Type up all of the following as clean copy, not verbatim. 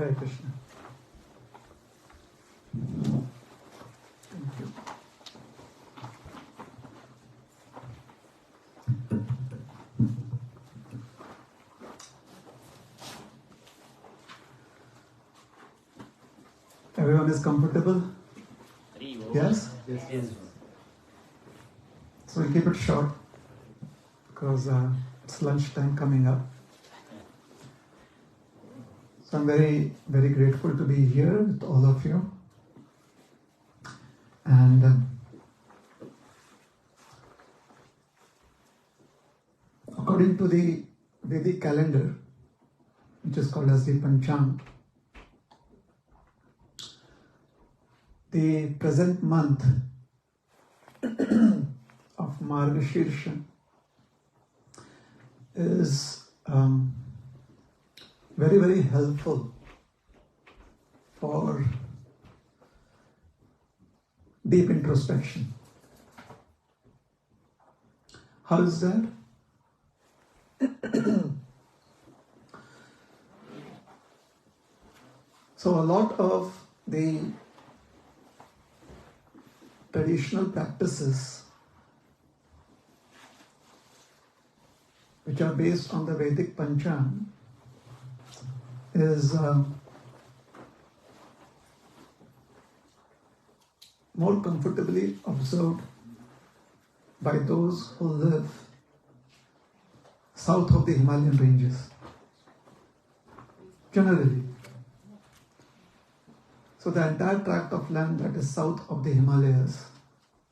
Hare Krishna. Thank you. Everyone is comfortable? Yes? Yes. So we keep it short because it's lunchtime coming up. So I'm very, very grateful to be here with all of you. And according to the Vedic calendar, which is called as the Panchang, the present month of Margashirsha is very, very helpful for deep introspection. How is that? So a lot of the traditional practices which are based on the Vedic Panchang is more comfortably observed by those who live south of the Himalayan ranges, generally. So the entire tract of land that is south of the Himalayas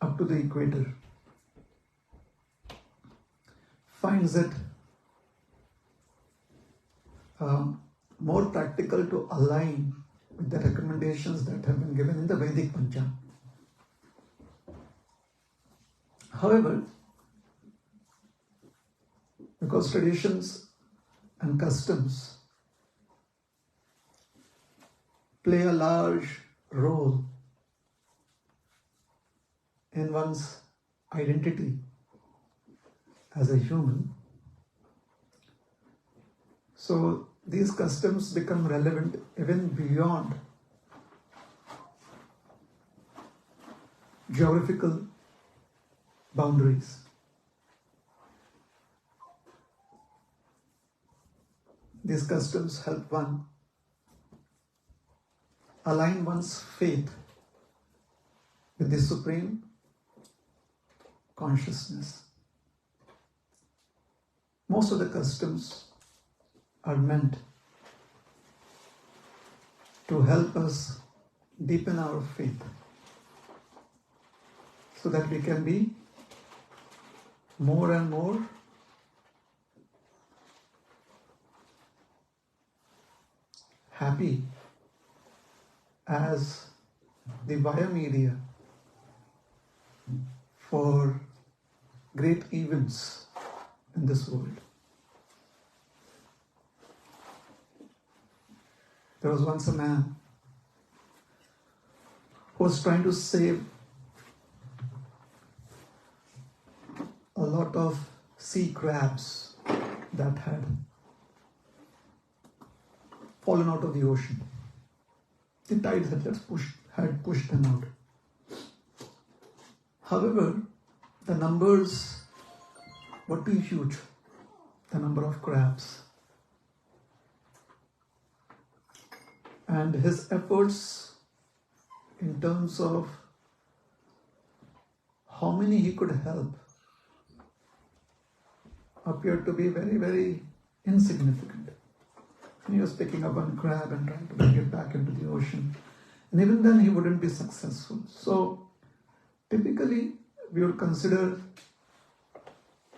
up to the equator finds it more practical to align with the recommendations that have been given in the Vedic Panchang. However, because traditions and customs play a large role in one's identity as a human, so these customs become relevant even beyond geographical boundaries. These customs help one align one's faith with the Supreme Consciousness. Most of the customs are meant to help us deepen our faith so that we can be more and more happy as the via media for great events in this world. There was once a man who was trying to save a lot of sea crabs that had fallen out of the ocean. The tides had pushed them out. However, the numbers were too huge, the number of crabs. And his efforts in terms of how many he could help appeared to be very, very insignificant. And he was picking up one crab and trying to bring it back into the ocean. And even then he wouldn't be successful. So typically we would consider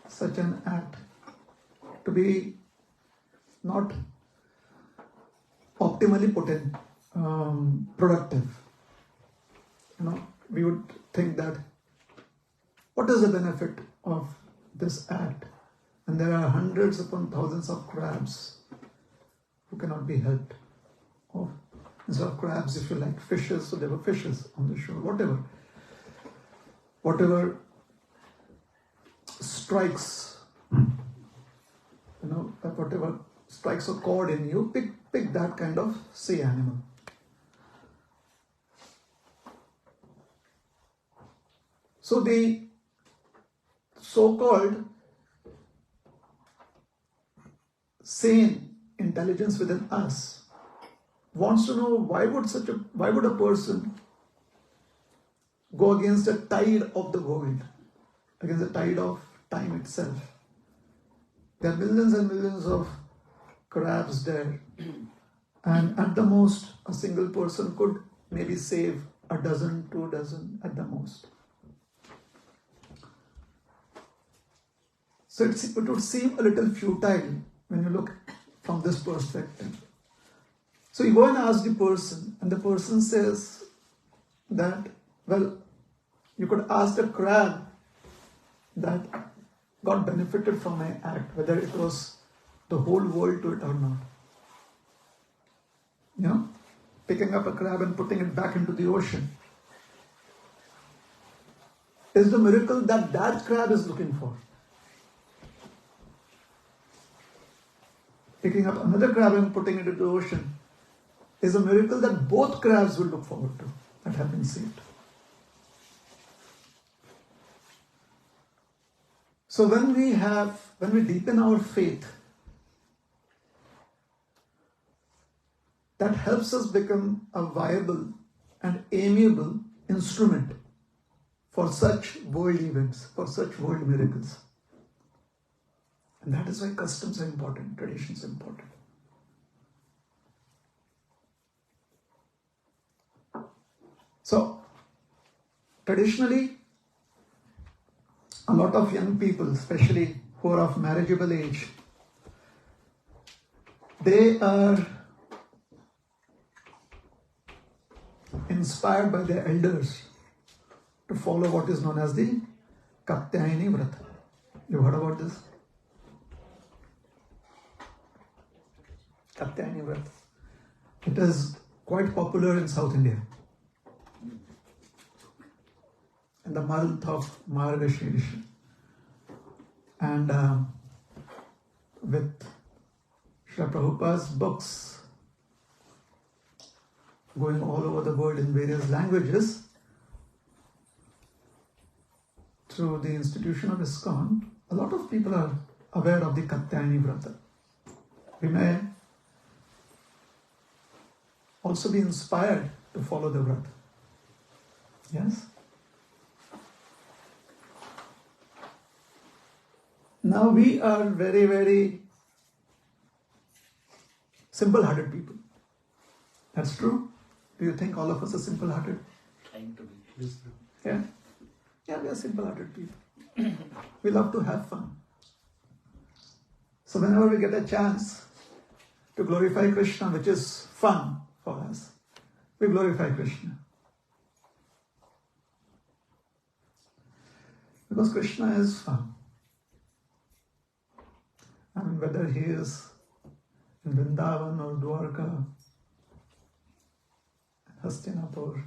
such an act to be not optimally productive. We would think that what is the benefit of this act? And there are hundreds upon thousands of crabs who cannot be helped. Or instead of crabs, if you like fishes, so there were fishes on the shore, whatever strikes, whatever strikes a chord in you, pick that kind of sea animal. So the so-called sane intelligence within us wants to know why would a person go against the tide of the world, against the tide of time itself. There are millions and millions of crabs there, and at the most a single person could maybe save a dozen, 2 dozen at the most. So it would seem a little futile when you look from this perspective. So you go and ask the person, and the person says that, well, you could ask the crab that got benefited from my act, whether it was the whole world to it or not. You know, picking up a crab and putting it back into the ocean is the miracle that crab is looking for. Picking up another crab and putting it into the ocean is a miracle that both crabs will look forward to, that have been saved. So when we deepen our faith, that helps us become a viable and amiable instrument for such world events, for such world miracles. And that is why customs are important, traditions are important. So, traditionally, a lot of young people, especially who are of marriageable age, they are inspired by their elders to follow what is known as the Katyayani Vrata. You've heard about this? Katyayani Vrata. It is quite popular in South India. In the month of Margashirisha. And with Srila Prabhupada's books going all over the world in various languages, through the institution of ISKCON, a lot of people are aware of the Katyayani Vrata. We may also be inspired to follow the Vrata. Yes? Now we are very, very simple-hearted people. That's true. Do you think all of us are simple-hearted? Trying to be. Yeah? Yeah, we are simple-hearted people. We love to have fun. So whenever we get a chance to glorify Krishna, which is fun for us, we glorify Krishna. Because Krishna is fun. I mean, whether he is in Vrindavan or Dwarka, Hastinapur,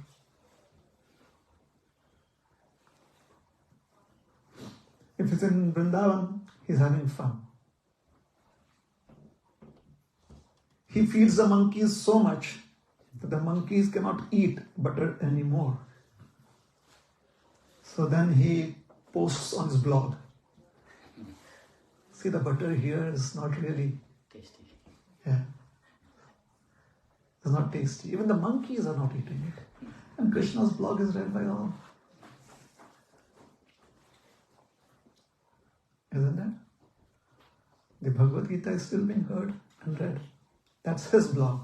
if he's in Vrindavan, he's having fun. He feeds the monkeys so much that the monkeys cannot eat butter anymore. So then he posts on his blog. See, the butter here is not really Tasty. Yeah. It's not tasty. Even the monkeys are not eating it. And Krishna's blog is read by all. Isn't it? The Bhagavad Gita is still being heard and read. That's his blog.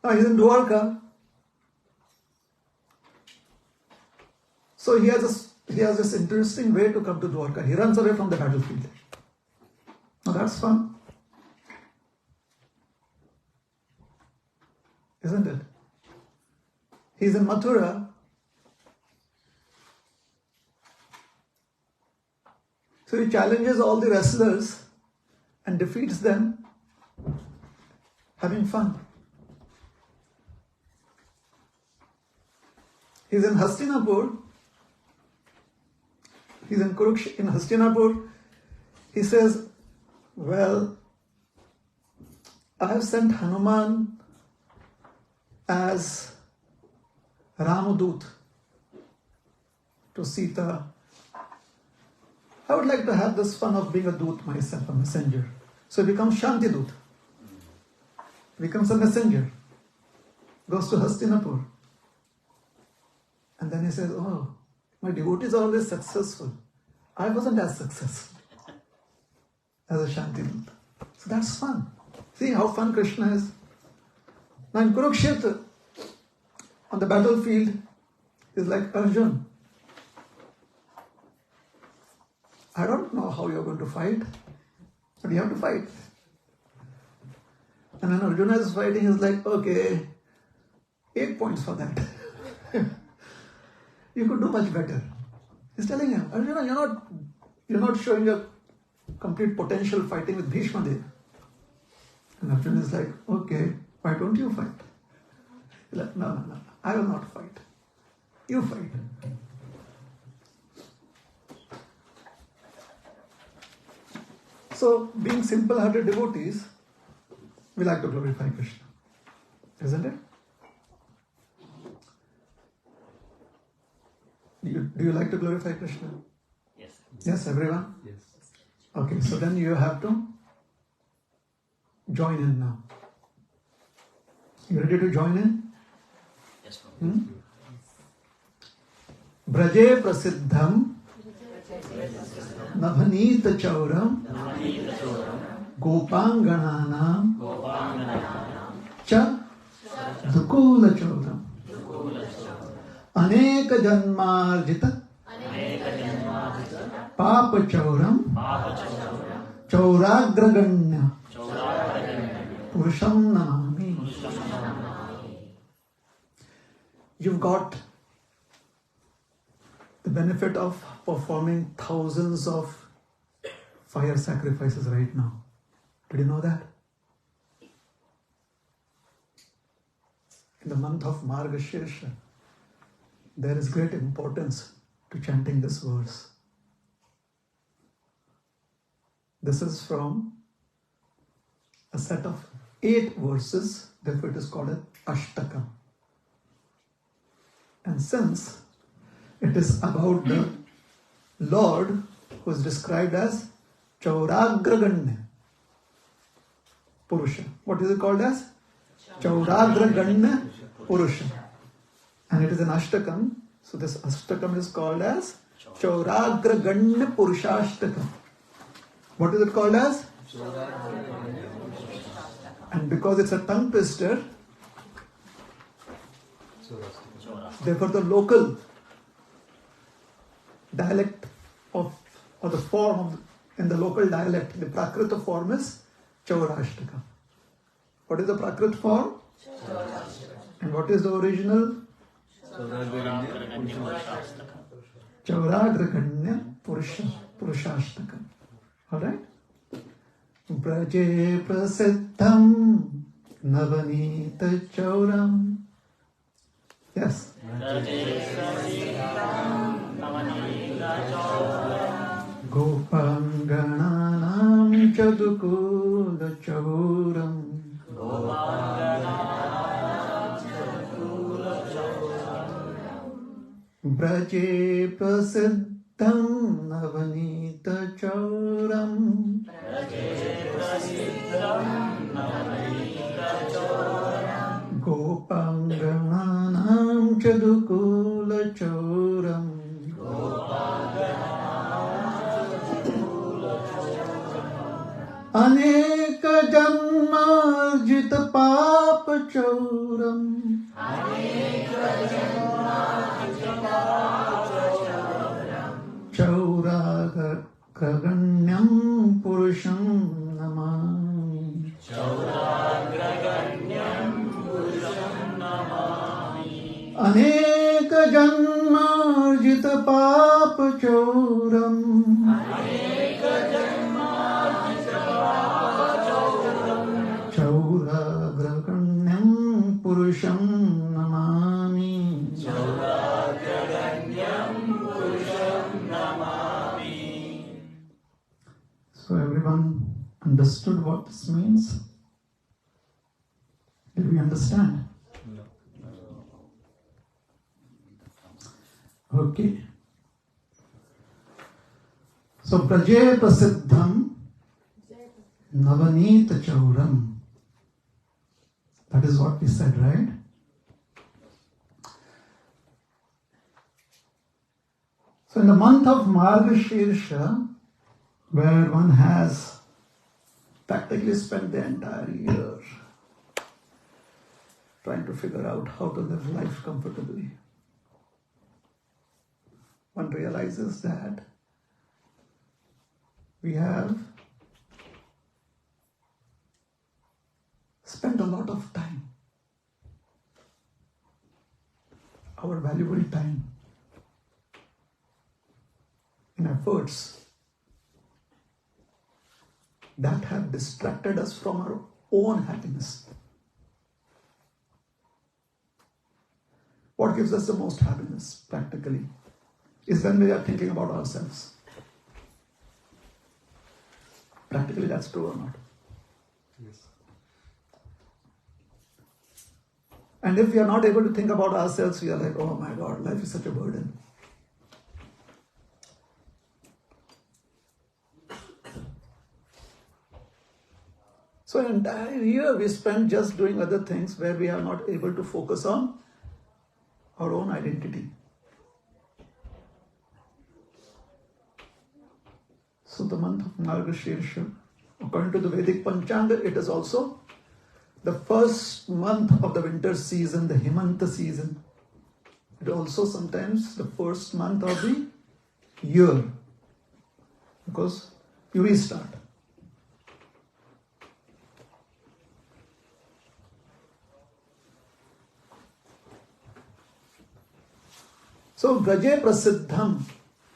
Now he's in Dwarka. So he has this interesting way to come to Dwarka. He runs away from the battlefield. Now that's fun. Isn't it? He's in Mathura. So he challenges all the wrestlers and defeats them, having fun. He's in Hastinapur. He's in Hastinapur. he says, well, I have sent Hanuman as Ramadut to Sita. I would like to have this fun of being a Dut myself, a messenger. So he becomes Shanti Dut. Becomes a messenger. Goes to Hastinapur. And then he says, oh, my devotees are always successful. I wasn't as successful as a Shanti Dut. So that's fun. See how fun Krishna is. Now in Kurukshetra, on the battlefield, is like Arjun. I don't know how you're going to fight, but you have to fight. And when Arjuna is fighting, he's like, okay, 8 points for that. You could do much better. He's telling him, Arjuna, you're not showing your complete potential fighting with Bhishma Dev. And Arjuna is like, okay, why don't you fight? He's like, no, I will not fight. You fight. So, being simple-hearted devotees, we like to glorify Krishna. Isn't it? Do you like to glorify Krishna? Yes. Yes, everyone? Yes. Okay, so then you have to join in now. You ready to join in? Yes, Prabhu. Braje prasiddham navneeta chauram gopangananam cha dukula chauram aneka janmarjita papa chauram chauragraganya purusham namami. You've got the benefit of performing thousands of fire sacrifices right now. Did you know that? In the month of Margashirsha, there is great importance to chanting this verse. This is from a set of 8 verses, therefore it is called an Ashtakam. And since it is about the Lord who is described as Chauragraganya Purusha. What is it called as? Chauragraganya Purusha. And it is an Ashtakam. So this Ashtakam is called as Chauragraganya Purushashtakam. What is it called as? And because it's a tongue twister, therefore the local dialect of, or the form of, in the local dialect, the Prakrita form is Chaurashtakam. What is the Prakrita form? And what is the original? Chauragraganya Purushashtakam. Alright? Braje prasiddham navanita chauram. Yes. Gopangananam chadukula chauram. Braje prasiddham navanita chauram. Gopangananam chadukula chauram. Aneka janmarjita papa chauram. Chauragraganyam purusham namami. Aneka janmarjita papa chauram. Chauragraganyam purusham namami. So So everyone understood what this means? Did we understand? No. Okay. So Praje Prasiddham Navanita Chauram. That is what we said, right? So in the month of Margashirsha, where one has practically spent the entire year trying to figure out how to live life comfortably, one realizes that we have spent a lot of time, our valuable time, in efforts that have distracted us from our own happiness. What gives us the most happiness, practically, is when we are thinking about ourselves. Practically, that's true or not? Yes. And if we are not able to think about ourselves, we are like, oh my God, life is such a burden. So an entire year we spend just doing other things where we are not able to focus on our own identity. So the month of Margashirsha, according to the Vedic Panchanga, it is also the first month of the winter season, the Himanta season. It also sometimes the first month of the year, because you restart. So Braje Prasiddham,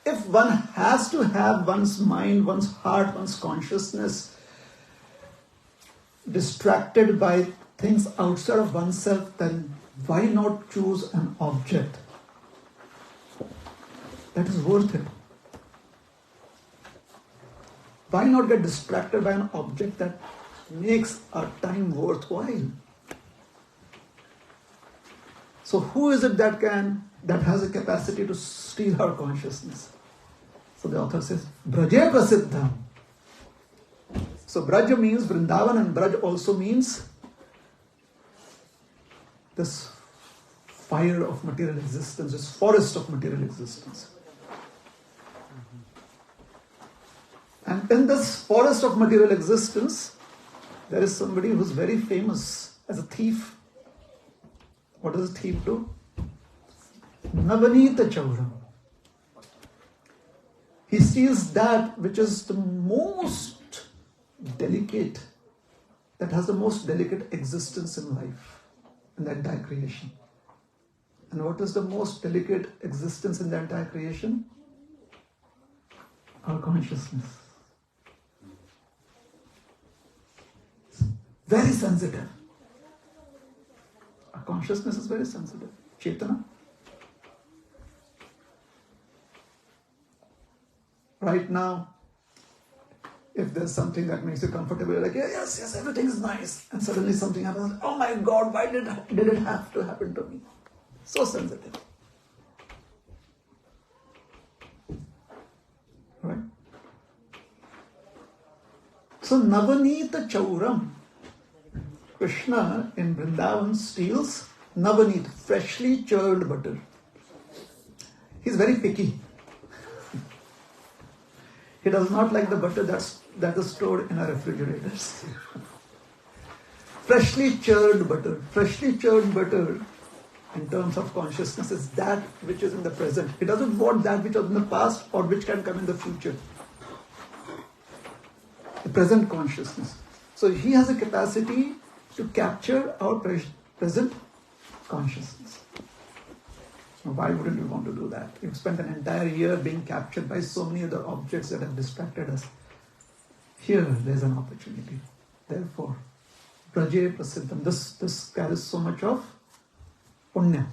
if one has to have one's mind, one's heart, one's consciousness distracted by things outside of oneself, then why not choose an object that is worth it? Why not get distracted by an object that makes our time worthwhile? So who is it that has a capacity to steal our consciousness? So the author says, Braje Prasiddham. So Braj means Vrindavan, and Braj also means this fire of material existence, this forest of material existence. And in this forest of material existence, there is somebody who's very famous as a thief. What does a thief do? Navanita Chauram. He steals that which is the most delicate, that has the most delicate existence in life, in the entire creation. And what is the most delicate existence in the entire creation? Our consciousness. Very sensitive. Our consciousness is very sensitive. Chetana. Right now, if there's something that makes you comfortable, you're like, yes, everything is nice. And suddenly something happens, oh my God, why did it have to happen to me? So sensitive. Right? So Navanita Chauram, Krishna in Vrindavan steals Navanit, freshly churned butter. He's very picky. He does not like the butter that is stored in our refrigerators. Freshly churned butter. Freshly churned butter, in terms of consciousness, is that which is in the present. He doesn't want that which was in the past or which can come in the future. The present consciousness. So he has a capacity to capture our present consciousness. Now, why wouldn't we want to do that? We've spent an entire year being captured by so many other objects that have distracted us. Here, there's an opportunity. Therefore, Praje Prasiddham. This carries so much of punya.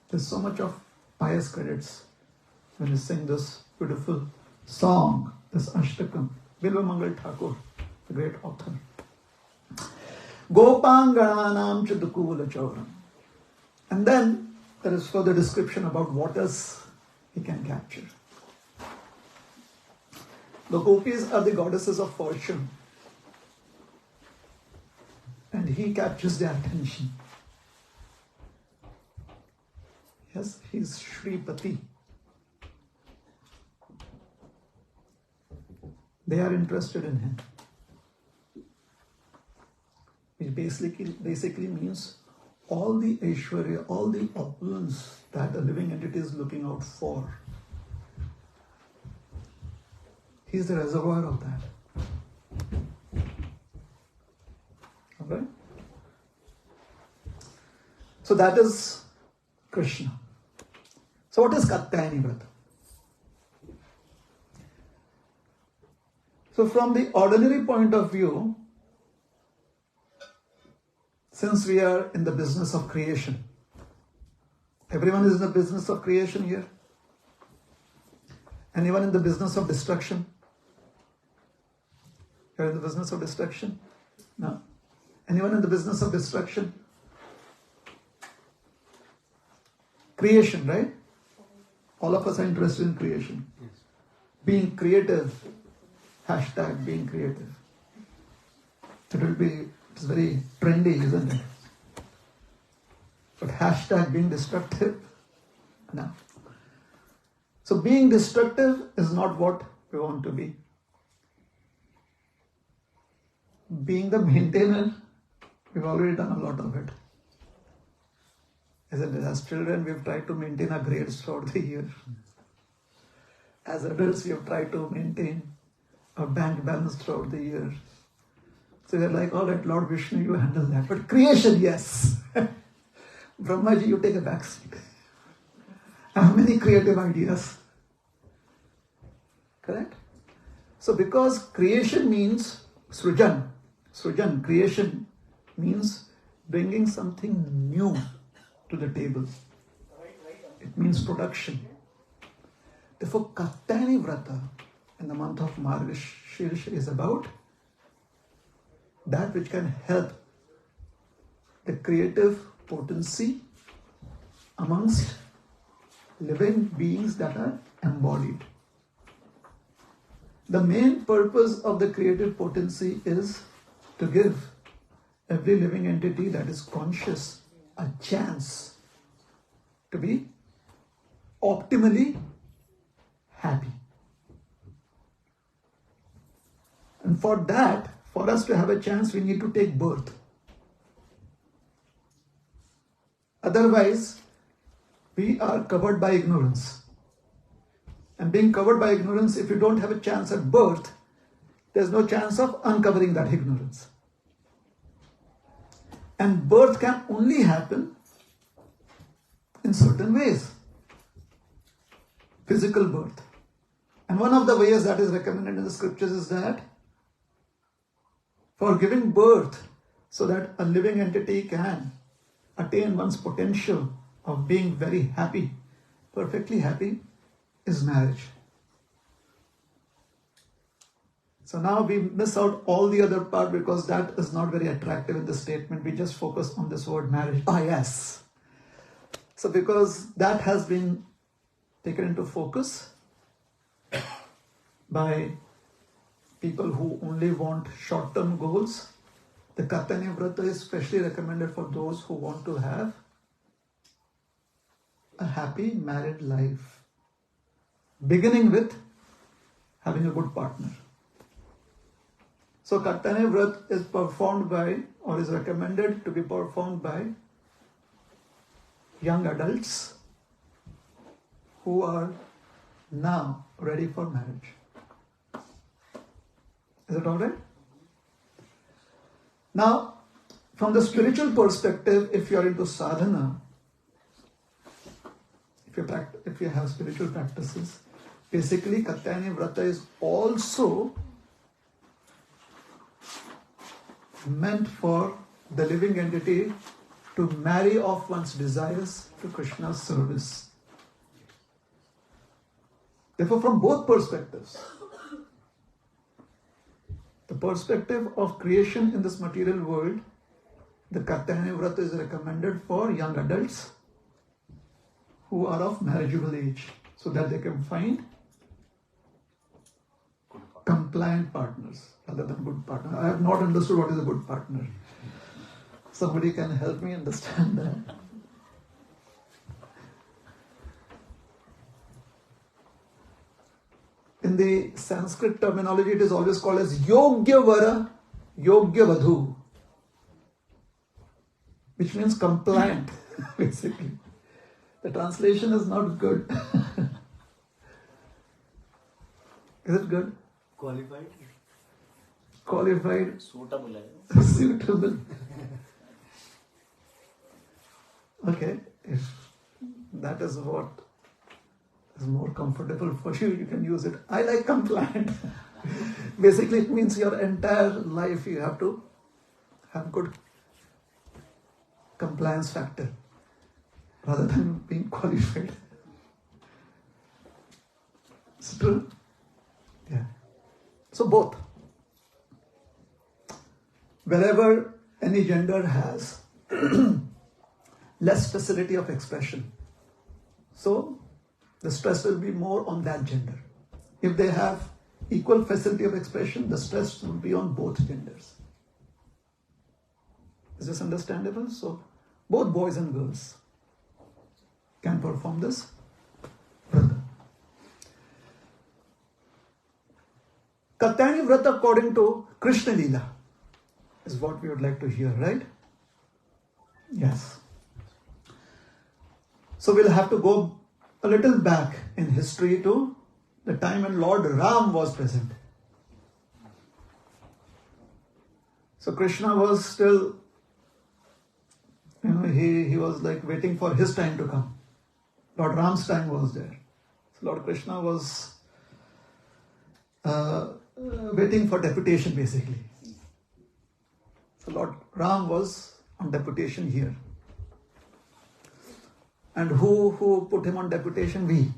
There's so much of pious credits when you sing this beautiful song, this ashtakam. Bilva Mangal Thakur, the great author. Gopangananam Chudukula Chauram. And then there is further description about what else he can capture. The gopis are the goddesses of fortune. And he captures their attention. Yes, he's Shripati. They are interested in him. Which basically means all the Aishwarya, all the opulence that a living entity is looking out for. He's the reservoir of that. Okay? So that is Krishna. So what is Katyayani Vrata? So from the ordinary point of view, since we are in the business of creation, everyone is in the business of creation here? Anyone in the business of destruction? You're in the business of destruction? No. Anyone in the business of destruction? Creation, right? All of us are interested in creation. Yes. Being creative. Hashtag being creative. It's very trendy, isn't it? But hashtag being destructive, no. So being destructive is not what we want to be. Being the maintainer, we've already done a lot of it. Isn't it? As children, we've tried to maintain our grades throughout the year. As adults, we have tried to maintain our bank balance throughout the year. So they're like, all right, Lord Vishnu, you handle that. But creation, yes. Brahmaji, you take a back seat. I have many creative ideas. Correct? So because creation means srujan, creation means bringing something new to the table. It means production. Therefore, Katyayani Vrata in the month of Margashirsha is about that which can help the creative potency amongst living beings that are embodied. The main purpose of the creative potency is to give every living entity that is conscious a chance to be optimally happy. And for that, for us to have a chance, we need to take birth. Otherwise, we are covered by ignorance. And being covered by ignorance, if you don't have a chance at birth, there's no chance of uncovering that ignorance. And birth can only happen in certain ways. Physical birth. And one of the ways that is recommended in the scriptures is that for giving birth so that a living entity can attain one's potential of being very happy, perfectly happy, is marriage. So now we miss out all the other part because that is not very attractive in the statement. We just focus on this word marriage. Ah, yes. So because that has been taken into focus by people who only want short-term goals, the Katyayani Vrata is specially recommended for those who want to have a happy married life, beginning with having a good partner. So Katyayani Vrata is performed by, or is recommended to be performed by young adults who are now ready for marriage. Is it all right? Now, from the spiritual perspective, if you are into sadhana, if you have spiritual practices, basically Katyayani Vrata is also meant for the living entity to marry off one's desires to Krishna's service. Therefore, from both perspectives, perspective of creation in this material world, the Katyayani Vrata is recommended for young adults who are of marriageable age, so that they can find compliant partners rather than good partner. I have not understood what is a good partner. Somebody can help me understand that. In the Sanskrit terminology, it is always called as Yogya Vara, Yogya Vadhu, which means compliant, basically. The translation is not good. Is it good? Qualified. Qualified. Suitable. Suitable. Okay, if that is what is more comfortable for you, you can use it. I like compliant. Basically, it means your entire life you have to have good compliance factor rather than being qualified. It's true? Yeah. So both. Wherever any gender has less facility of expression, so the stress will be more on that gender. If they have equal facility of expression, the stress will be on both genders. Is this understandable? So both boys and girls can perform this Vrata. Katyayani Vrata according to Krishna Leela is what we would like to hear, right? Yes. So we'll have to go a little back in history to the time when Lord Ram was present. So Krishna was still, he was like waiting for his time to come. Lord Ram's time was there. So Lord Krishna was waiting for deputation basically. So Lord Ram was on deputation here. And who put him on deputation? We.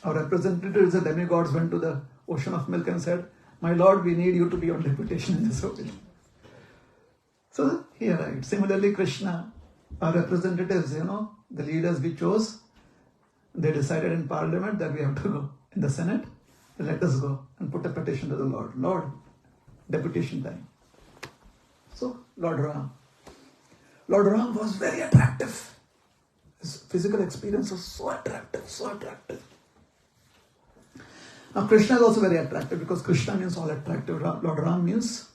Our representatives, the demigods, went to the ocean of milk and said, "My Lord, we need you to be on deputation in this ocean." So he arrived. Similarly, Krishna, our representatives, the leaders we chose, they decided in Parliament that we have to go. In the Senate, let us go and put a petition to the Lord. Lord, deputation time. So, Lord Ram was very attractive. His physical experience was so attractive, so attractive. Now, Krishna is also very attractive because Krishna means all attractive. Lord Ram means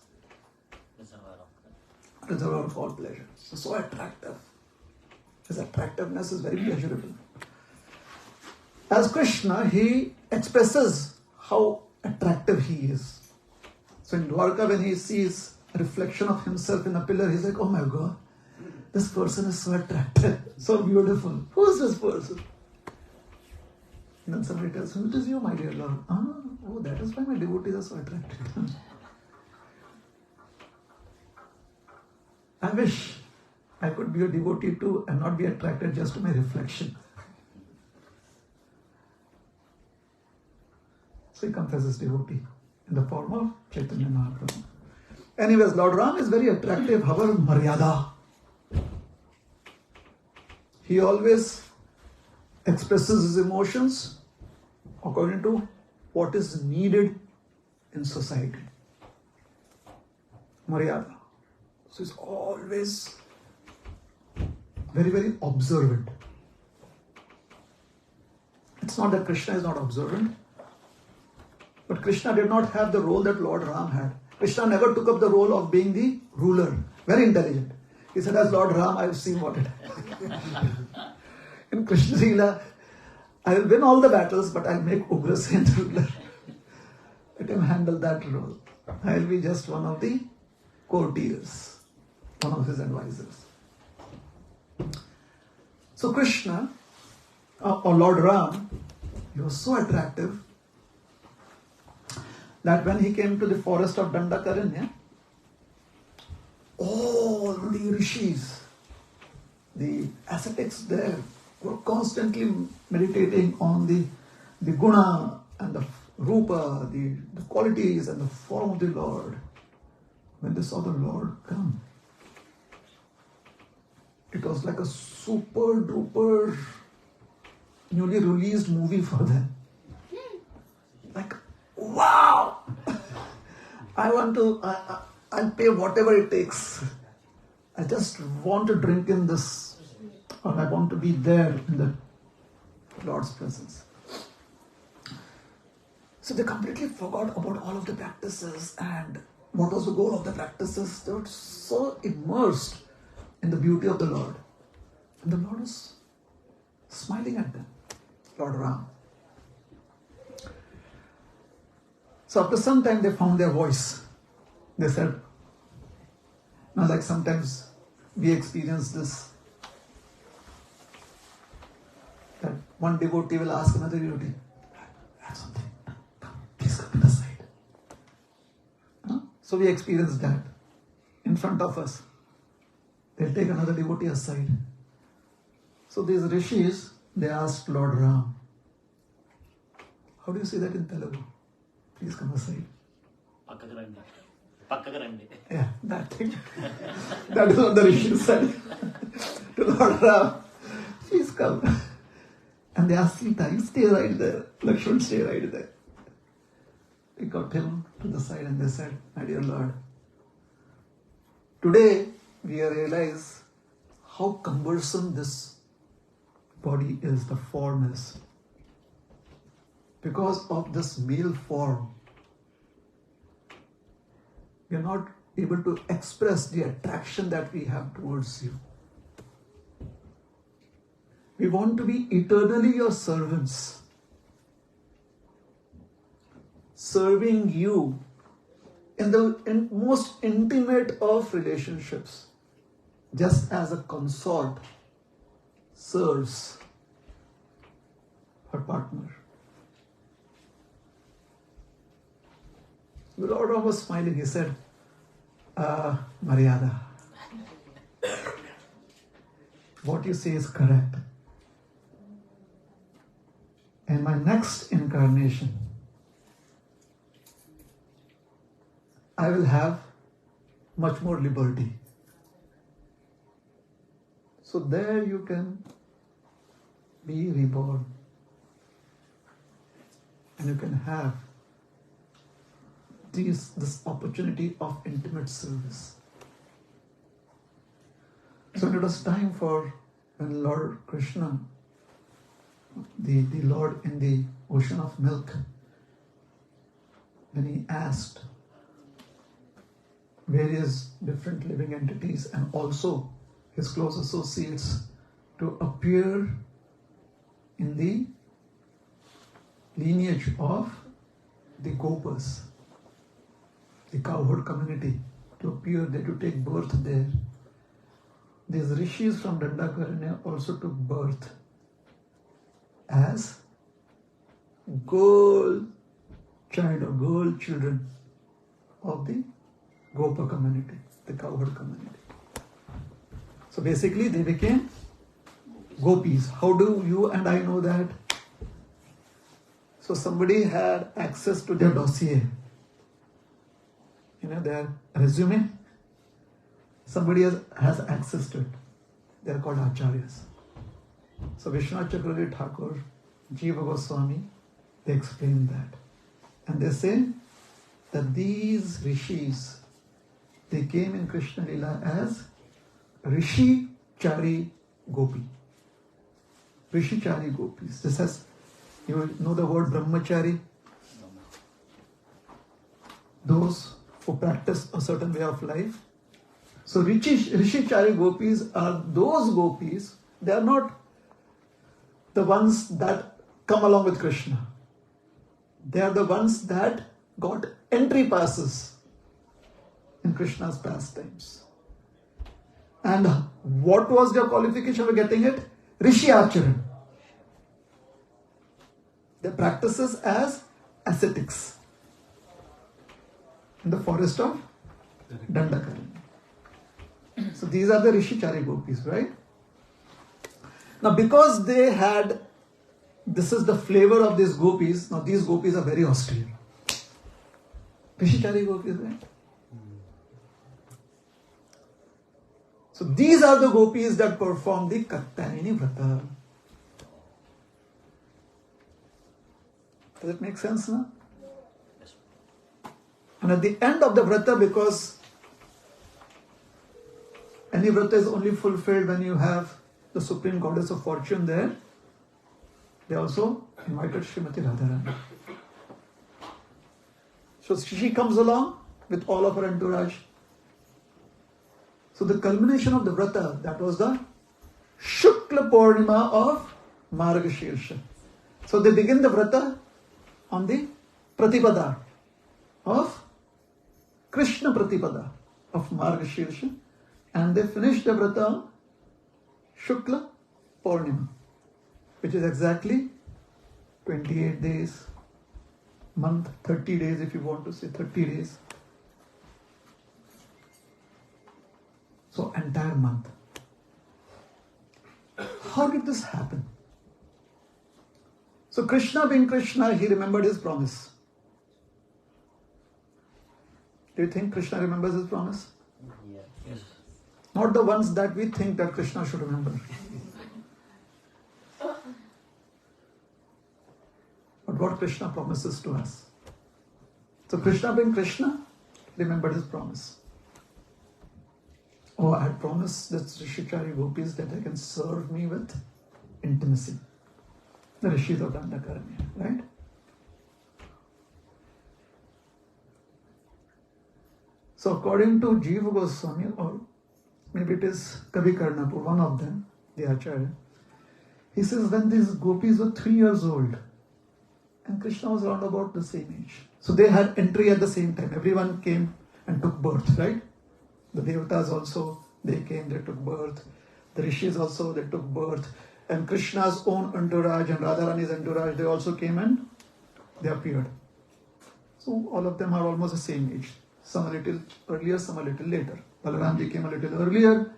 reservoir of all pleasure. So attractive. His attractiveness is very pleasurable. As Krishna, he expresses how attractive he is. So in Dwarka, when he sees a reflection of himself in a pillar, he's like, "Oh my God, this person is so attractive, so beautiful. Who is this person?" And then somebody tells him, "It is you, my dear Lord." Oh, that is why my devotees are so attractive. I wish I could be a devotee too and not be attracted just to my reflection. So he comes as his devotee in the form of Chaitanya Mahaprabhu. Anyways, Lord Ram is very attractive. However, Maryada. He always expresses his emotions according to what is needed in society. Maryada. So he's always very, very observant. It's not that Krishna is not observant, but Krishna did not have the role that Lord Ram had. Krishna never took up the role of being the ruler. Very intelligent. He said, "As Lord Ram, I have seen what it is." In Krishna Leela, I will win all the battles, but I'll make Ugrasen ruler. Let him handle that role. I'll be just one of the courtiers, one of his advisors. So Krishna, or Lord Ram, he was so attractive that when he came to the forest of Dandakaranya, all the rishis, the ascetics there, were constantly meditating on the guna and the Rupa, the qualities and the form of the Lord, when they saw the Lord come, it was like a super duper newly released movie for them. Like, wow! I'll pay whatever it takes. I just want to drink in this, or I want to be there in the Lord's presence. So they completely forgot about all of the practices and what was the goal of the practices. They were so immersed in the beauty of the Lord. And the Lord was smiling at them, Lord Ram. So after some time they found their voice. They said, now like sometimes we experience this, that one devotee will ask another devotee, I have something, come, please come to the side. So we experience that in front of us. They'll take another devotee aside. So these rishis, they asked Lord Ram, how do you say that in Telugu? Please come aside. Yeah, that thing. That is what the rishi said to Lord Ram. Please come. And they asked Sita, you stay right there. Lakshman, stay right there. They got him to the side and they said, my dear Lord, today we realize how cumbersome this body is, the form is. Because of this male form, we are not able to express the attraction that we have towards you. We want to be eternally your servants, serving you in the most intimate of relationships, just as a consort serves her partner. The Lord Ram was smiling. He said, Maryada, what you say is correct. In my next incarnation, I will have much more liberty. So there you can be reborn. And you can have this opportunity of intimate service. So it was time for when Lord Krishna, the Lord in the ocean of milk, when he asked various different living entities and also his close associates to appear in the lineage of the Gopas, the cowherd community, to appear there, to take birth there. These rishis from Dandakaranya also took birth as girl child or girl children of the Gopa community, the cowherd community. So basically they became gopis. How do you and I know that? So somebody had access to their dossier, their resume. Somebody has access to it. They are called acharyas. So Vishwanath Chakravarti Thakur, Jiva Goswami, they explain that. And they say that these rishis, they came in Krishna Lila as Rishi Chari Gopi. Rishi Chari Gopis. This has, you know the word Brahmachari? Those who practice a certain way of life. So Rishi Chari Gopis are those gopis, they are not the ones that come along with Krishna. They are the ones that got entry passes in Krishna's pastimes. And what was their qualification for getting it? Rishi Acharan. Their practices as ascetics in the forest of Dandakaranya. So these are the Rishi Chari Gopis, right? Now because they had this is the flavor of these gopis. Now these gopis are very austere. Rishikari gopis, right? So these are the gopis that perform the Katyayani Vrata. Does it make sense now? And at the end of the Vrata, because any Vrata is only fulfilled when you have the Supreme Goddess of Fortune there, they also invited Srimati Radharani. So she comes along with all of her entourage. So the culmination of the Vrata, that was the Shukla Purnima of Margashirsha. So they begin the Vrata on the Pratipada of Krishna Pratipada of Margashirsha, and they finish the Vrata on Shukla Purnima, which is exactly 28 days, month, 30 days if you want to say 30 days. So entire month. How did this happen? So Krishna being Krishna, he remembered his promise. Do you think Krishna remembers his promise? Yeah. Yes. Not the ones that we think that Krishna should remember. But what Krishna promises to us. So Krishna being Krishna, remembered his promise. Oh, I had promised the Rishikari gopis that they can serve me with intimacy. The Rishis of Dandakaranya, right? So according to Jiva Goswami, or maybe it is Kavi Karnapur, one of them, the Acharya, he says when these gopis were 3 years old, and Krishna was around about the same age. So they had entry at the same time. Everyone came and took birth, right? The Devatas also, they came, they took birth. The Rishis also, they took birth. And Krishna's own entourage and Radharani's entourage, they also came and they appeared. So all of them are almost the same age. Some a little earlier, some a little later. Balaramji came a little earlier.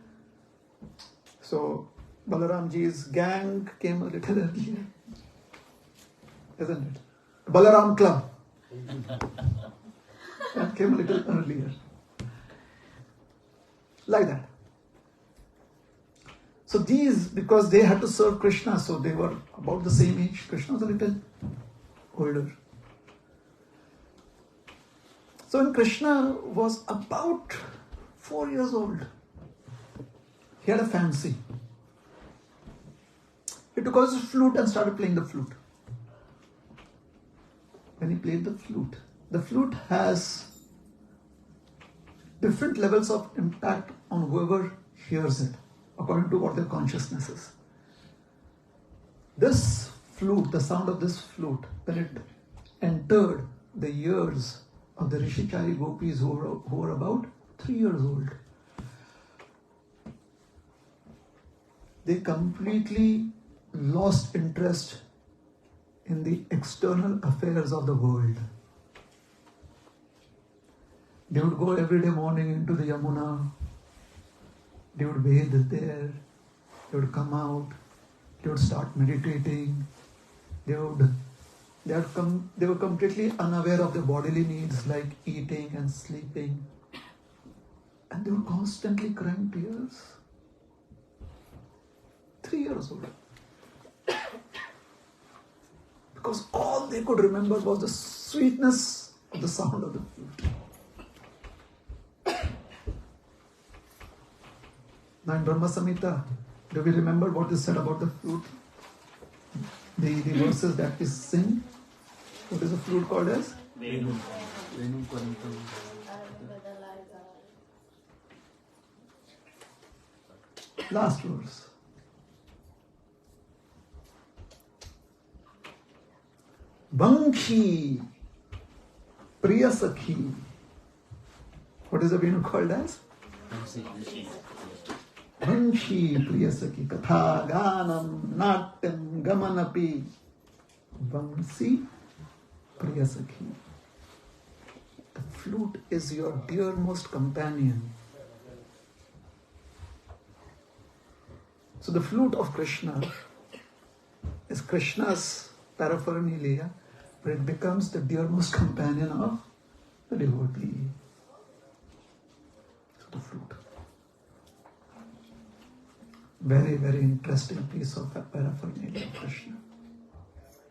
So Balaramji's gang came a little earlier. Isn't it? Balaram Club. That came a little earlier. Like that. So these, because they had to serve Krishna, so they were about the same age. Krishna was a little older. So when Krishna was about 4 years old, he had a fancy. He took out his flute and started playing the flute. When he played the flute has different levels of impact on whoever hears it, according to what their consciousness is. This flute, the sound of this flute, when it entered the ears of the Rishikari gopis who were about 3 years old, they completely lost interest in the external affairs of the world. They would go every day morning into the Yamuna. They would bathe there. They would come out. They would start meditating. They were completely unaware of their bodily needs like eating and sleeping. And they were constantly crying tears. 3 years old. Because all they could remember was the sweetness of the sound of the flute. Now in Brahma Samhita, do we remember what is said about the flute? The verses that we sing. What is the flute called as? Venu. Last verse. Bankhi Priya Sakhi. What is the Venu called as? Vanshi Priya Sakhi Katha Ganam Natyam Gamanapi Vansi Priya Sakhi. The flute is your dearmost companion. So the flute of Krishna is Krishna's paraphernalia, but it becomes the dearmost companion of the devotee. So the flute. Very, very interesting piece of paraphernalia of Krishna.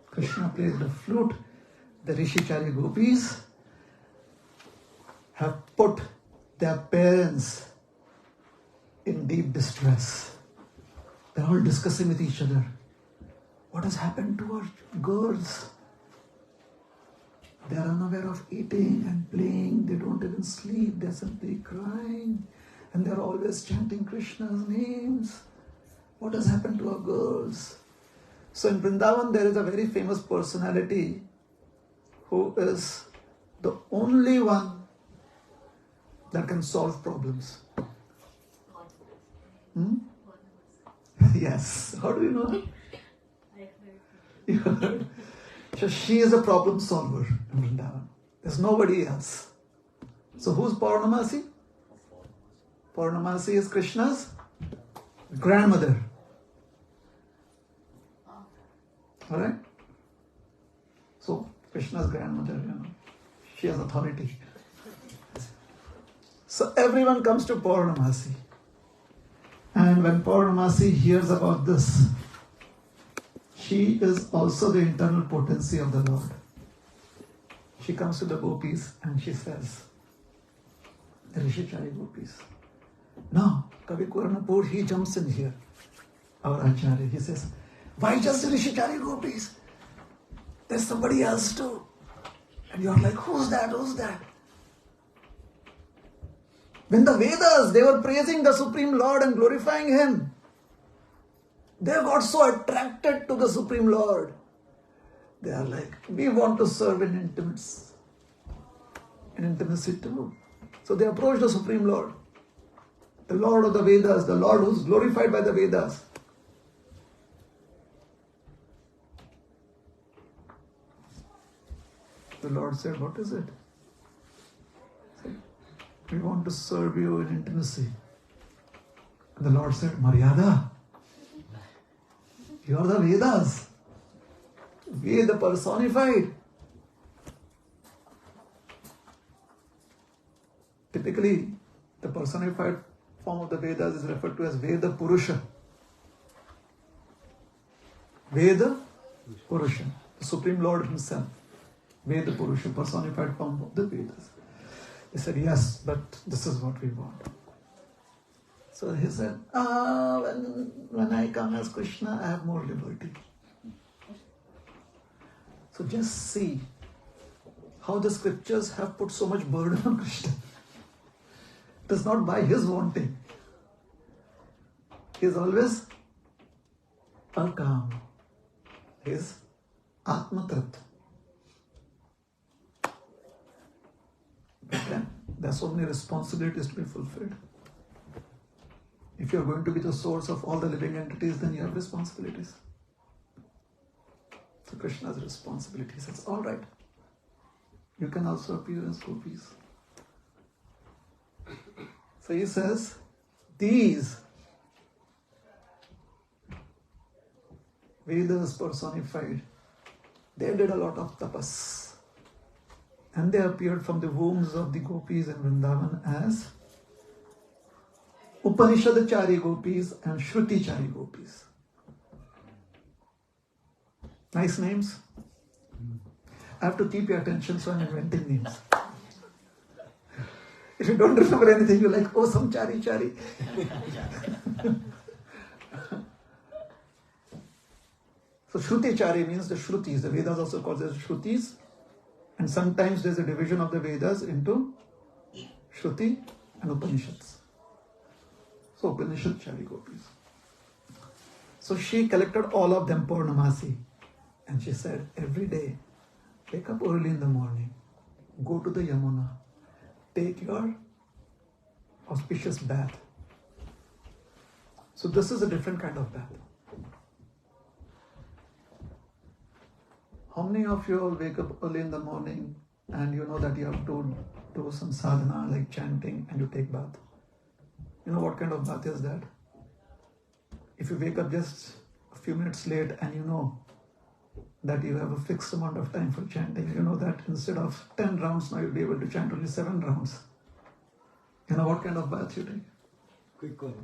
Krishna plays the flute. The Rishikari gopis have put their parents in deep distress. They're all discussing with each other. What has happened to our girls? They are unaware of eating and playing. They don't even sleep. They're simply crying. And they're always chanting Krishna's names. What has happened to our girls? So in Vrindavan, there is a very famous personality who is the only one that can solve problems. Yes. How do you know? You heard? So she is a problem solver in Vrindavan. There's nobody else. So who's Purnamasi? Purnamasi is Krishna's grandmother. Alright? So Krishna's grandmother, she has authority. So everyone comes to Purnamasi. And when Purnamasi hears about this, she is also the internal potency of the Lord. She comes to the gopis and she says, the Rishikari gopis. Now, Kavi Kuranapur, he jumps in here. Our Acharya, he says, why just the Rishikari gopis? There's somebody else too. And you're like, who's that? Who's that? When the Vedas, they were praising the Supreme Lord and glorifying Him, they got so attracted to the Supreme Lord. They are like, we want to serve in intimacy too. So they approached the Supreme Lord, the Lord of the Vedas, the Lord who's glorified by the Vedas. The Lord said, what is it? We want to serve you in intimacy. And the Lord said, Maryada, you are the Vedas. Veda personified. Typically, the personified form of the Vedas is referred to as Veda Purusha. Veda Purusha, the Supreme Lord Himself. Veda Purusha, personified form of the Vedas. He said, yes, but this is what we want. So he said, when I come as Krishna, I have more liberty. So just see how the scriptures have put so much burden on Krishna. It is not by his wanting. He is always akam. He is Atmatrat. But then there are so many responsibilities to be fulfilled. If you are going to be the source of all the living entities, then you have responsibilities. So Krishna's responsibility says, all right, you can also appear as gopis. So he says, these Vedas personified, they did a lot of tapas. And they appeared from the wombs of the gopis in Vrindavan as Upanishadachari gopis and Shrutichari gopis. Nice names. I have to keep your attention, so I'm inventing names. If you don't remember anything, you're like, oh, some chari. So Shrutichari means the Shrutis. The Vedas also called as Shrutis. And sometimes there's a division of the Vedas into Shruti and Upanishads. So Upanishadachari gopis. So she collected all of them, Purnamasi. And she said, every day, wake up early in the morning, go to the Yamuna, take your auspicious bath. So this is a different kind of bath. How many of you all wake up early in the morning and you know that you have to do some sadhana like chanting and you take bath? You know what kind of bath is that? If you wake up just a few minutes late and you know that you have a fixed amount of time for chanting. You know that instead of 10 rounds, now you'll be able to chant only 7 rounds. You know what kind of bath you take? Quick one.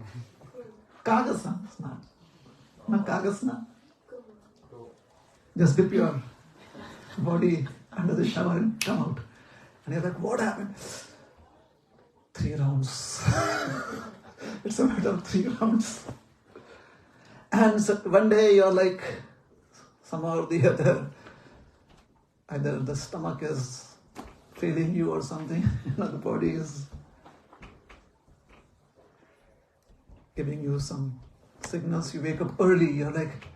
Kagasna. No kagasna. Just dip your body under the shower and come out. And you're like, what happened? 3 rounds. It's a matter of 3 rounds. And so one day you're like, somehow or the other, either the stomach is failing you or something, the body is giving you some signals. You wake up early, you're like,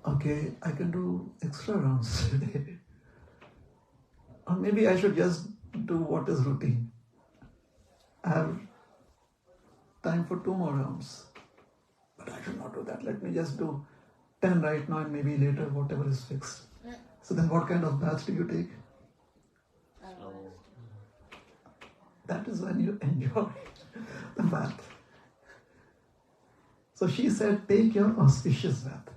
okay, I can do extra rounds today. Or maybe I should just do what is routine. I have time for 2 more rounds. But I should not do that. Let me just do 10 right now and maybe later, whatever is fixed. So then what kind of bath do you take? Slow. That is when you enjoy the bath. So she said, take your auspicious bath.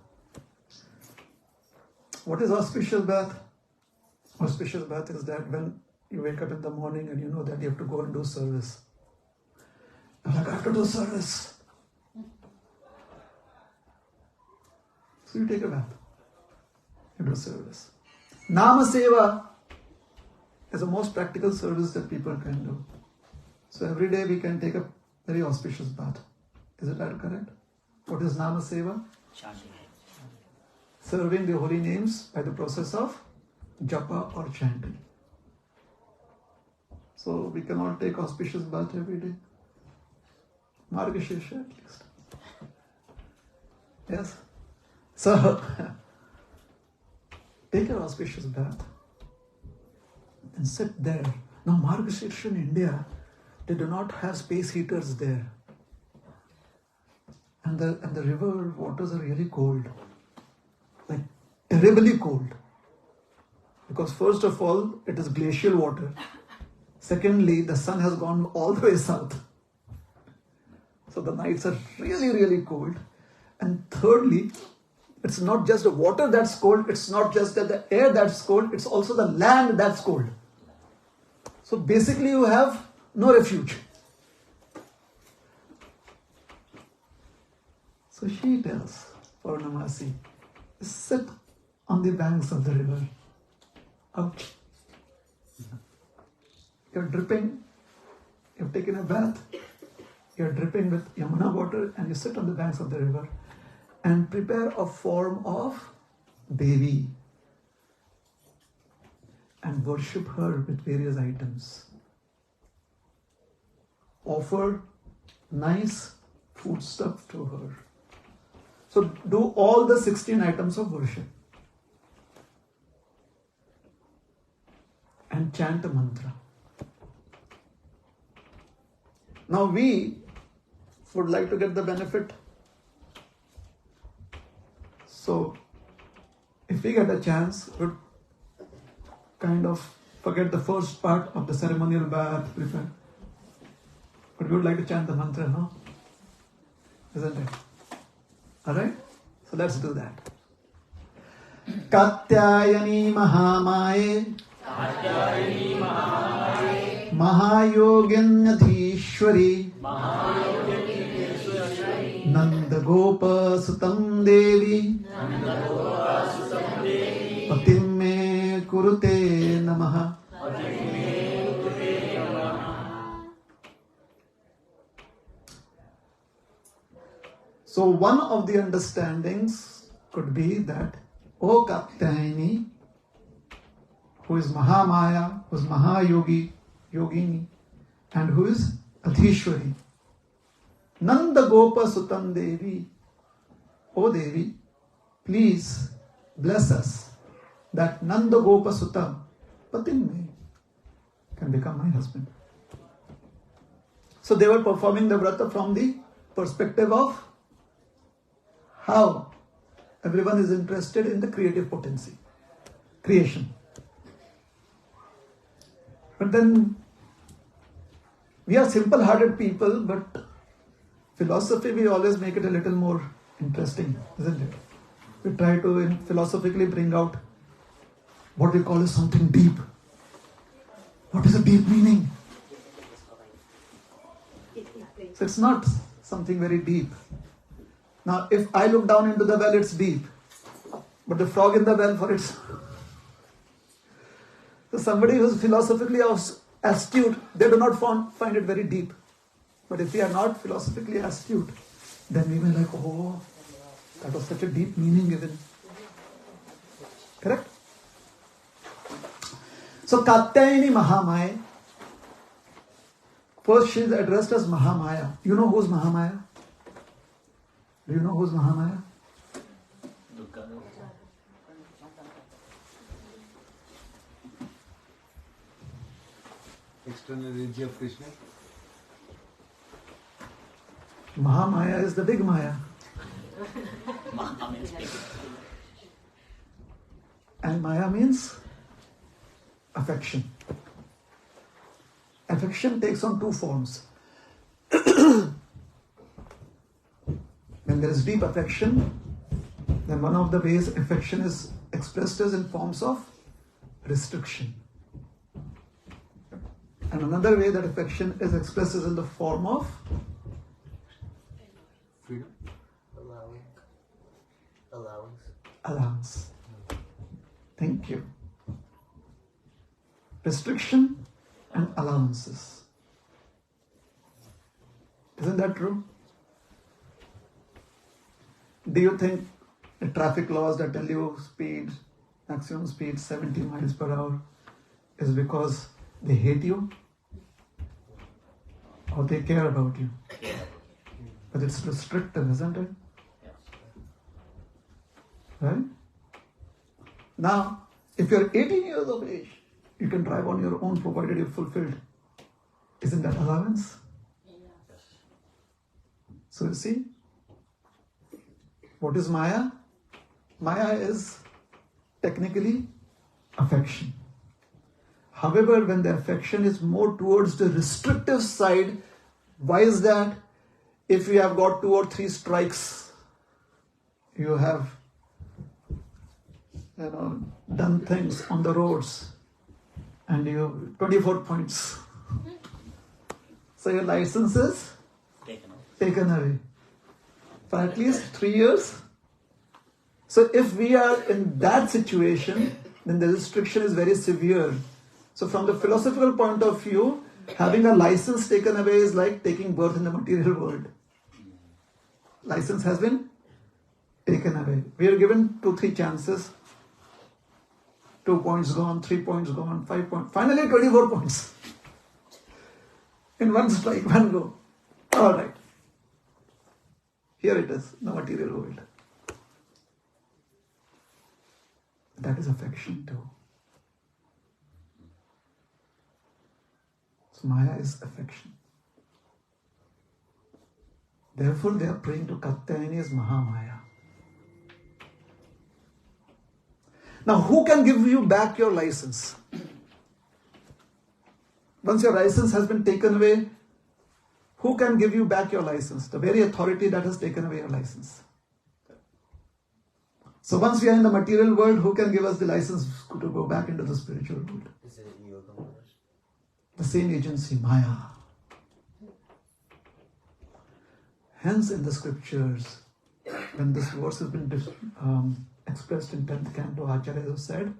What is auspicious bath? Auspicious bath is that when you wake up in the morning and you know that you have to go and do service. I'm like, I have to do service. So you take a bath. You do service. Nama Seva is the most practical service that people can do. So every day we can take a very auspicious bath. Is it that correct? What is Nama Seva? Chanting. Serving the holy names by the process of japa or chanting. So we cannot take auspicious bath every day. Margashirsha at least. Yes? So, take an auspicious bath and sit there. Now, Margashirsha in India, they do not have space heaters there. And the river waters are really cold. Like, terribly cold. Because first of all, it is glacial water. Secondly, the sun has gone all the way south. So the nights are really, really cold. And thirdly, it's not just the water that's cold, it's not just the air that's cold, it's also the land that's cold. So basically you have no refuge. So she tells Purnamasi, sit on the banks of the river. Ouch. You're dripping, you've taken a bath, you're dripping with Yamuna water and you sit on the banks of the river and prepare a form of Devi and worship her with various items. Offer nice food stuff to her. So do all the 16 items of worship and chant a mantra. Now we would like to get the benefit. So if we get a chance, we'd kind of forget the first part of the ceremonial bath, prepare. But we would like to chant the mantra, no? Isn't it? Alright? So let's do that. Katyayani Mahamaye Mahayoganyadhishwari Nanda Gopa Sutam Devi Patimme Kurute Namaha. So one of the understandings could be that, O Katyayani, who is Mahamaya, who is Mahayogi, Yogini, and who is Adhishwari. Nanda Gopa Sutam Devi, O Devi, please bless us that Nanda Gopa Sutam, Patimme, can become my husband. So they were performing the Vrata from the perspective of how everyone is interested in the creative potency, creation. But then we are simple-hearted people, but philosophy we always make it a little more interesting, isn't it? we try to philosophically bring out what we call as something deep. What is a deep meaning? So it's not something very deep. Now, if I look down into the well, it's deep. But the frog in the well, for its... So somebody who's philosophically astute, they do not find it very deep. But if we are not philosophically astute, then we may like, oh, that was such a deep meaning given. Correct? So Katyayani Mahamaya. First she is addressed as Mahamaya. You know who's Mahamaya? Do you know who's Mahamaya? External energy of Krishna. Mahamaya is the big Maya. And Maya means affection. Affection takes on two forms. When there is deep affection, then one of the ways affection is expressed is in forms of restriction. And another way that affection is expressed is in the form of Freedom. allowance. Thank you. Restriction and allowances. Isn't that true? Do you think the traffic laws that tell you speed, maximum speed 70 miles per hour is because they hate you? Or they care about you? But it's restrictive, isn't it? Right? Now, if you're 18 years of age, you can drive on your own provided you're fulfilled. Isn't that allowance? So you see, what is Maya? Maya is technically affection. However, when the affection is more towards the restrictive side, why is that? If you have got 2 or 3 strikes, you have done things on the roads, and you 24 points. So your license is taken away for at least 3 years. So if we are in that situation, then the restriction is very severe. So from the philosophical point of view, having a license taken away is like taking birth in the material world. License has been taken away. We are given 2-3 chances. 2 points gone, 3 points gone, 5 points. Finally 24 points. In one strike, one go. All right. Here it is, the material world. That is affection too. So Maya is affection. Therefore, they are praying to Katyayani as Mahamaya. Now, who can give you back your license? Once your license has been taken away, who can give you back your license? The very authority that has taken away your license. So once we are in the material world, who can give us the license to go back into the spiritual world? Is it yoga? The same agency, Maya. Hence in the scriptures, when this verse has been expressed in 10th canto, Acharya has said,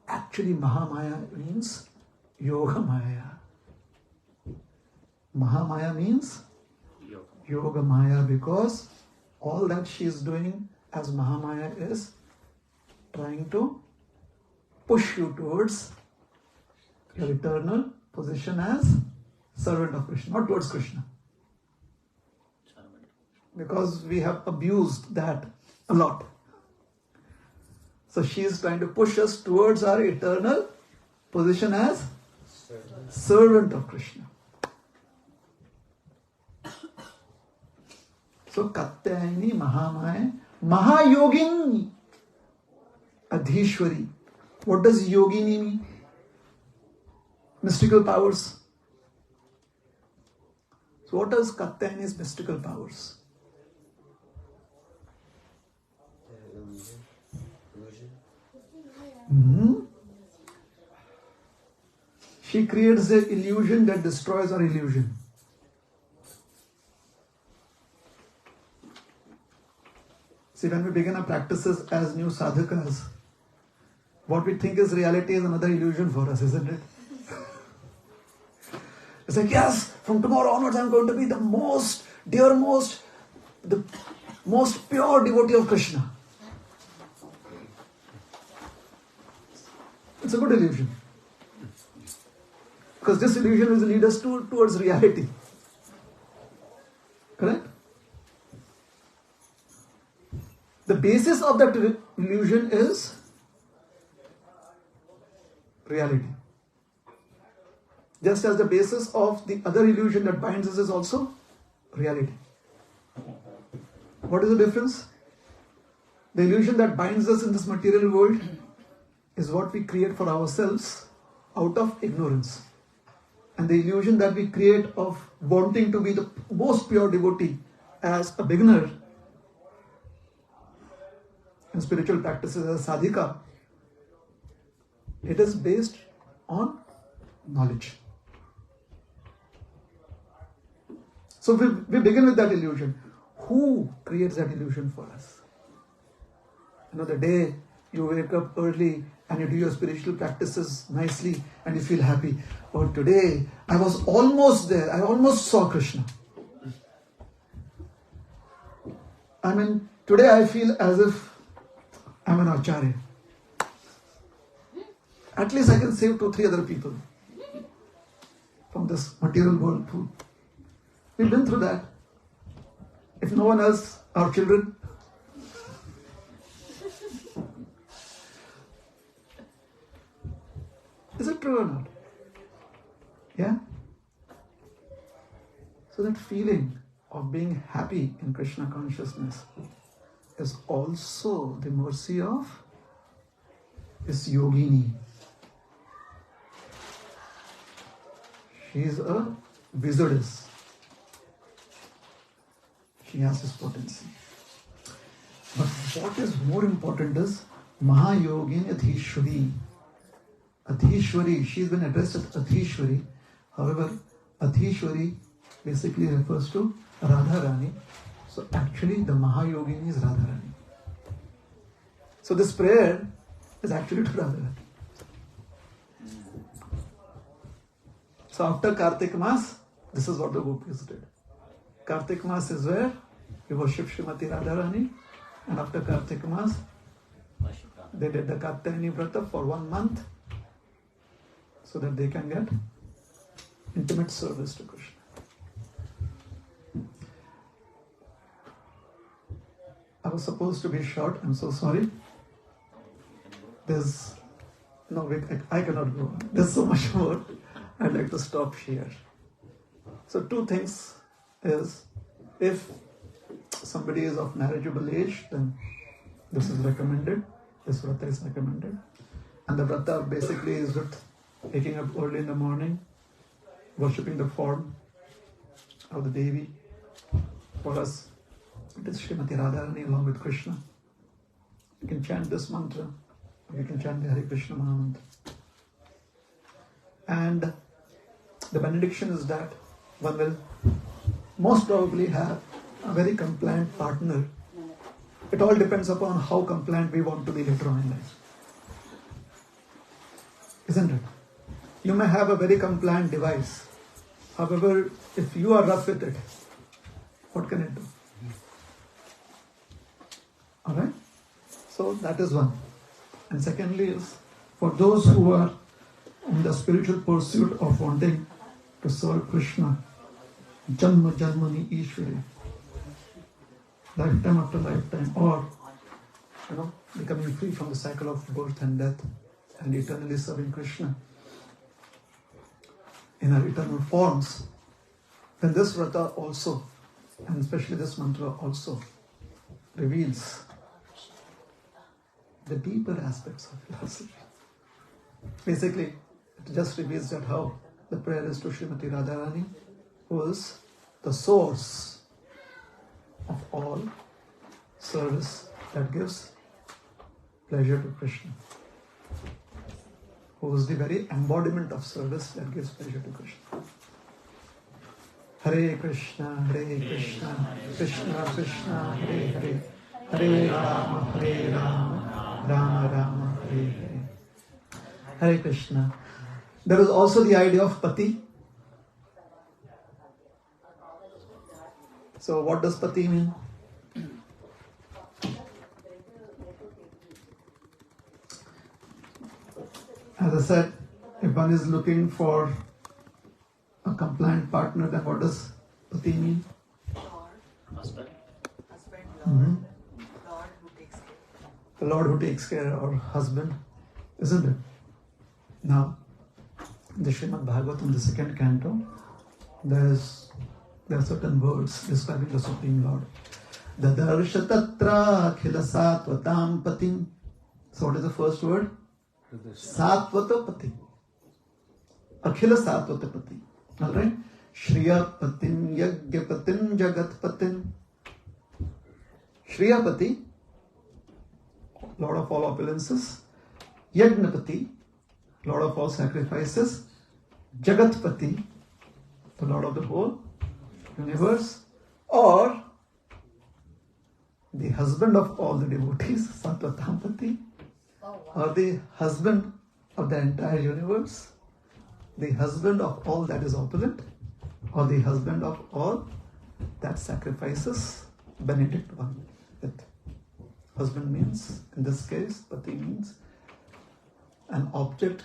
actually Mahamaya means Yoga Maya. Mahamaya means Yoga Maya, because all that she is doing as Mahamaya is trying to push you towards your eternal position as servant of Krishna, not towards Krishna. Because we have abused that a lot. So she is trying to push us towards our eternal position as servant of Krishna. So Katyayani Mahamaya, Mahayogini, Adhishwari. What does Yogini mean? Mystical powers. So what does Katyayani's mystical powers? Hmm? She creates an illusion that destroys our illusion. See, when we begin our practices as new sadhakas, what we think is reality is another illusion for us, isn't it? It's like, yes, from tomorrow onwards I'm going to be the most pure devotee of Krishna. It's a good illusion. Because this illusion will lead us towards reality. Correct? The basis of that illusion is reality. Just as the basis of the other illusion that binds us is also reality. What is the difference? The illusion that binds us in this material world is what we create for ourselves out of ignorance. And the illusion that we create of wanting to be the most pure devotee as a beginner in spiritual practices as a sadhika, it is based on knowledge. So we begin with that illusion. Who creates that illusion for us? The day you wake up early and you do your spiritual practices nicely and you feel happy. Oh, today I was almost there. I almost saw Krishna. Today I feel as if I'm an acharya. At least I can save 2-3 other people from this material world too. We've been through that. If no one else, our children. Is it true or not? Yeah? So that feeling of being happy in Krishna consciousness is also the mercy of this yogini. She is a wizardess. She has this potency. But what is more important is Mahayogini Adhishwari. Adhishwari, she's been addressed as Adhishwari. However, Adhishwari basically refers to Radharani. So actually the Mahayogini is Radharani. So this prayer is actually to Radharani. So after Kartik Mas, this is what the gopis did. Kartik Mas is where we worship Srimati Radharani, and after Kartik Mas, they did the Katyayani Vrata for 1 month so that they can get intimate service to Krishna. I was supposed to be short, I'm so sorry. I cannot go on. There's so much more. I'd like to stop here. So 2 things is, if somebody is of marriageable age, then this is recommended. This Vrata is recommended. And the Vrata basically is with waking up early in the morning, worshipping the form of the Devi. For us, it is Srimati Radharani along with Krishna. You can chant this mantra, or you can chant the Hare Krishna Mahamantra. And the benediction is that one will most probably have a very compliant partner. It all depends upon how compliant we want to be later on in life. Isn't it? You may have a very compliant device. However, if you are rough with it, what can it do? Alright? So that is one. And secondly is, for those who are in the spiritual pursuit of wanting to serve Krishna, Janma Janmani Ishwari, lifetime after lifetime, or becoming free from the cycle of birth and death and eternally serving Krishna in our eternal forms, then this Vrata also, and especially this mantra also, reveals the deeper aspects of philosophy. Basically, it just reveals that how the prayer is to Srimati Radharani, who is the source of all service that gives pleasure to Krishna. who is the very embodiment of service that gives pleasure to Krishna. Hare Krishna, Krishna Krishna, Hare Hare, Hare Rama, Rama Rama, Hare Hare. Hare Krishna. There is also the idea of pati. So what does pati mean? As I said, if one is looking for a compliant partner, then what does pati mean? Husband. Mhm. Lord who takes care. The Lord who takes care, or husband, isn't it? Now, in the Srimad Bhagavatam, the second canto, there are certain words describing the Supreme Lord. Dadarsha tatra khila satvatam patim. So what is the first word? Satvata pati. Akhila satvata pati. Alright? Shriya patim, yagya patim, jagat patim. Shriya pati, Lord of all opulences. Yagnapati, Lord of all sacrifices. Jagatpati, the Lord of the whole universe. Or the husband of all the devotees, Satvatampati. Or the husband of the entire universe. The husband of all that is opulent. Or the husband of all that sacrifices. Benedict one. That husband means, in this case, pati means an object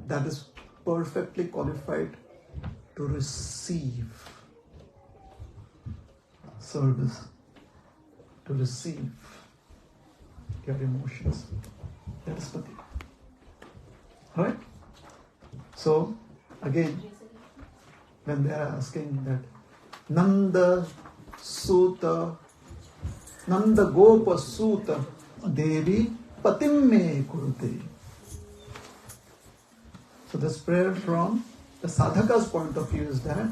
that is perfectly qualified to receive service, to receive your emotions. That is pati. Alright? So, again, when they are asking that Nanda Suta, Nanda Gopa Suta Devi Patim Me Kurute. So this prayer from the sadhaka's point of view is that,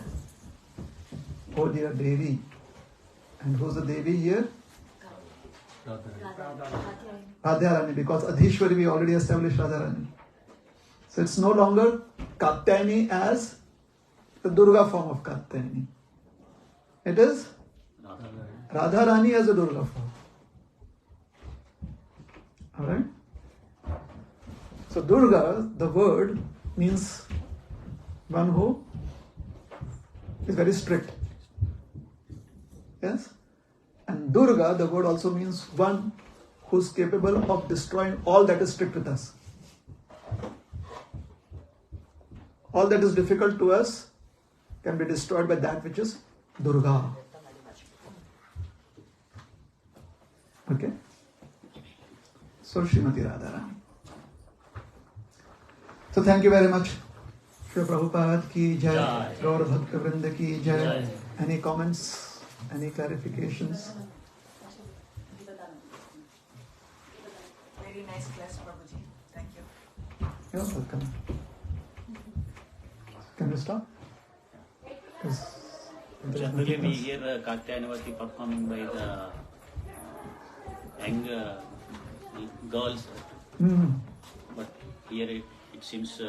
oh dear Devi, and who's the Devi here? Katyayani, because Adhishwari we already established Radharani. So it's no longer Katyayani as the Durga form of Katyayani. It is Radharani as a Durga form. Alright? So Durga, the word, means one who is very strict. Yes? And Durga, the word also means one who is capable of destroying all that is strict with us. All that is difficult to us can be destroyed by that which is Durga. Okay? So Srimati Radharani. So thank you very much. Shri Prabhupada ki jai, Gaur Bhakta Vrinda ki jai. Any comments? Any clarifications? Very nice class, Prabhuji. Thank you. You're welcome. Can we stop? Generally, we hear Katyayani performing by the young girls, but here it seems